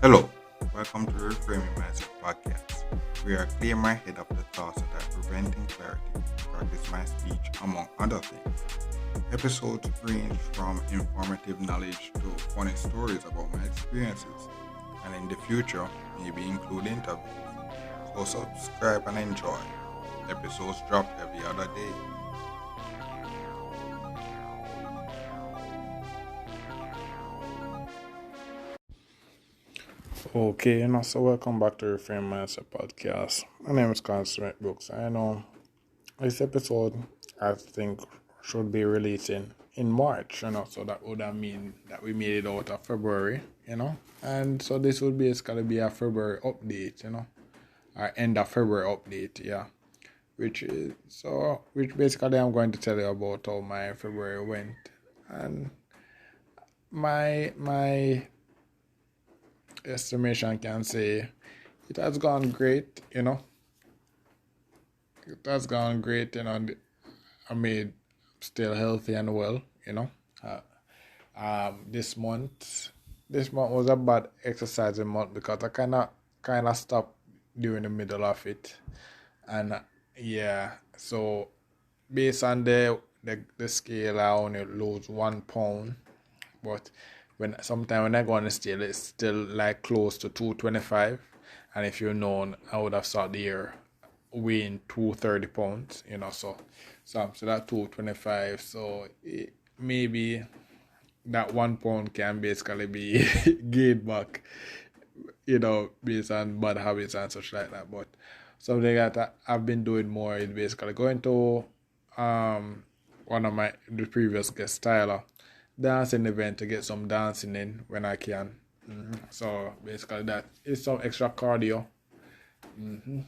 Hello, welcome to the Reframing Mindset podcast. We are clear my head of the thoughts that are preventing clarity to practice my speech, among other things. Episodes range from informative knowledge to funny stories about my experiences, and in the future, maybe include interviews. So subscribe and enjoy. Episodes drop every other day. Okay, so welcome back to Reframe Mindset Podcast. My name is Constant Brooks. I know this episode, I think, should be releasing in March, so that would mean that we made it out of February. And so this would basically be a February update, or end of February update, yeah. Which basically I'm going to tell you about how my February went. And my estimation can say it has gone great. It has gone great. I made still healthy and well. Uh, this month was a bad exercising month because I kind of stopped during the middle of it, and yeah, so based on the scale, I only lose 1 pound, but when I go on the scale, it's still like close to 225, and if you know, I would have started the year weighing 230 pounds. So that 225, so maybe that 1 pound can basically be gained back, based on bad habits and such like that. But something that I've been doing more is basically going to one of the previous guests, Tyler, dancing event to get some dancing in when I can. So basically that is some extra cardio. In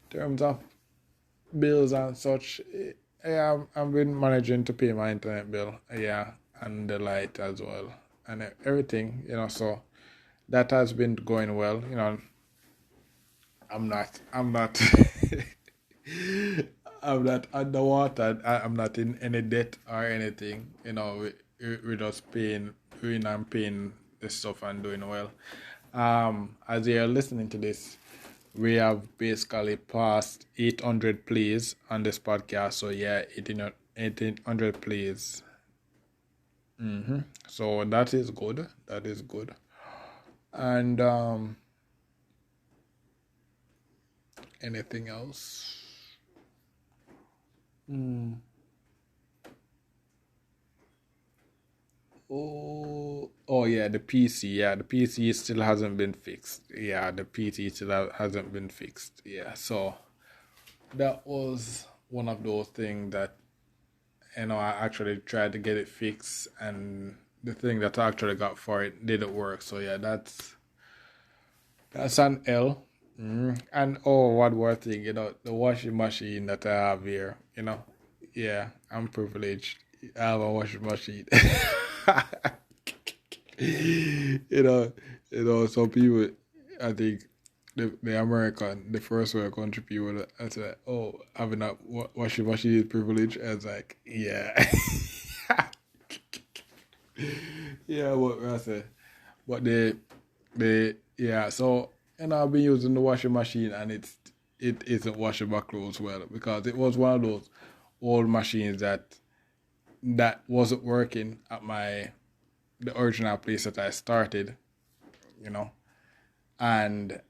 terms of bills and such, yeah, I've been managing to pay my internet bill, yeah, and the light as well, and everything. So that has been going well. I'm not I'm not underwater. I'm not in any debt or anything. We're just paying this stuff and doing well. As you're listening to this, we have basically passed 800 plays on this podcast. So yeah, 1800 plays. So that is good. That is good. And anything else? Oh yeah, the PC. Yeah, the PC still hasn't been fixed. Yeah, the PC still hasn't been fixed. Yeah, so that was one of those things that I actually tried to get it fixed, and the thing that I actually got for it didn't work. So yeah, that's an L. And oh, one more thing, the washing machine that I have here. Yeah, I'm privileged. I have a washing machine. you know, some people, I think the first world country people, I said, oh, having a washing machine is privilege. I was like, yeah, yeah, what I said, but yeah. So I've been using the washing machine, and it isn't washing my clothes well because it was one of those old machines that wasn't working at the original place that I started, and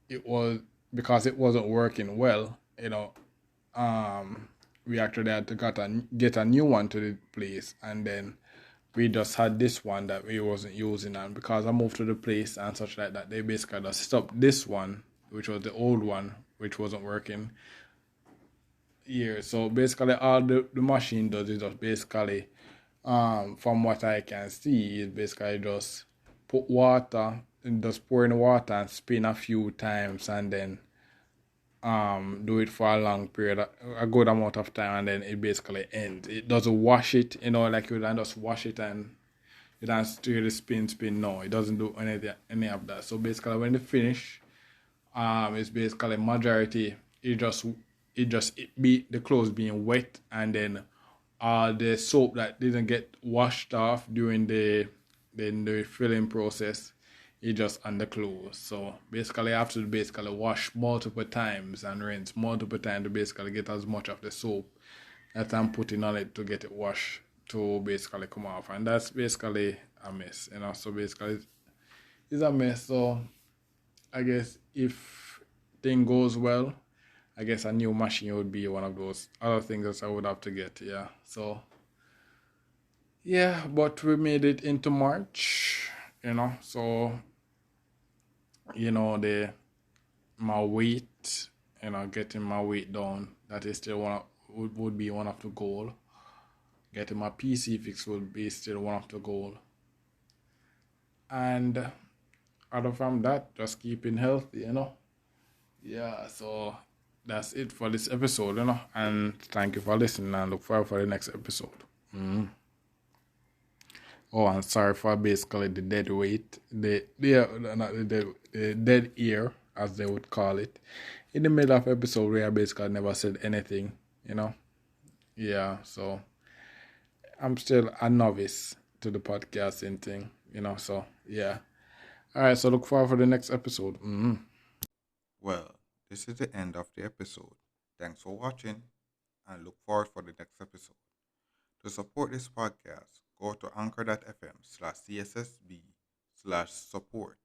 it was because it wasn't working well, we actually had to get a new one to the place, and then we just had this one that we wasn't using, and because I moved to the place and such like that, they basically just stopped this one, which was the old one, which wasn't working here. So basically all the machine does is just basically, from what I can see, is basically just put water and just pour in water and spin a few times, and then do it for a long period, a good amount of time, and then it basically ends. It doesn't wash it, like you don't just wash it and you don't stir the spin. No, it doesn't do any of that. So basically when they finish, it's basically majority the clothes being wet, and then the soap that didn't get washed off during the filling process, it just on the clothes. So basically I have to basically wash multiple times and rinse multiple times to basically get as much of the soap that I'm putting on it to get it washed to basically come off. And that's basically a mess, So basically it's a mess. So I guess if thing goes well, I guess a new machine would be one of those other things that I would have to get. Yeah. So yeah, but we made it into March, So my weight, getting my weight down, that is still would be one of the goal. Getting my PC fixed would be still one of the goal. And other from that, just keeping healthy, Yeah, so that's it for this episode, And thank you for listening, and look forward for the next episode. Oh, and sorry for basically the dead weight, the dead ear, as they would call it. In the middle of episode where I basically never said anything, Yeah, so I'm still a novice to the podcasting thing, So yeah. All right, so look forward for the next episode. Well, this is the end of the episode. Thanks for watching and look forward for the next episode. To support this podcast, go to anchor.fm/cssb/support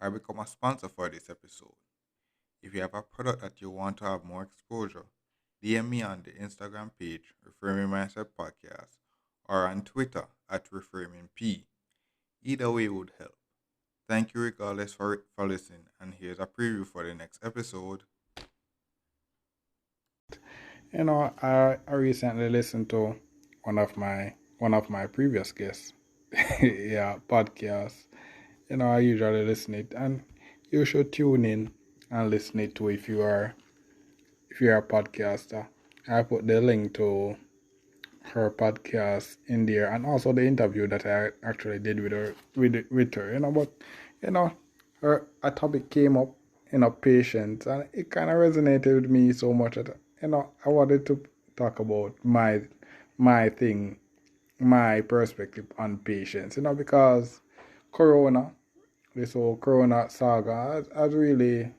or become a sponsor for this episode. If you have a product that you want to have more exposure, DM me on the Instagram page, Reframing Mindset Podcast, or on Twitter at ReframingP. Either way would help. Thank you regardless for listening, and here's a preview for the next episode. I recently listened to one of my previous guests, podcast. I usually listen it, and you should tune in and listen it too if you're a podcaster. I put the link to her podcast in there, and also the interview that I actually did with her. But a topic came up, patience, and it kind of resonated with me so much that I wanted to talk about my thing, my perspective on patience. Because this whole Corona saga has really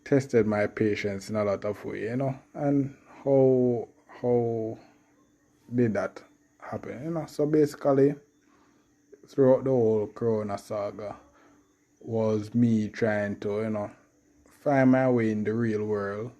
tested my patience in a lot of ways, and how did that happen, So basically, throughout the whole Corona saga was me trying to, find my way in the real world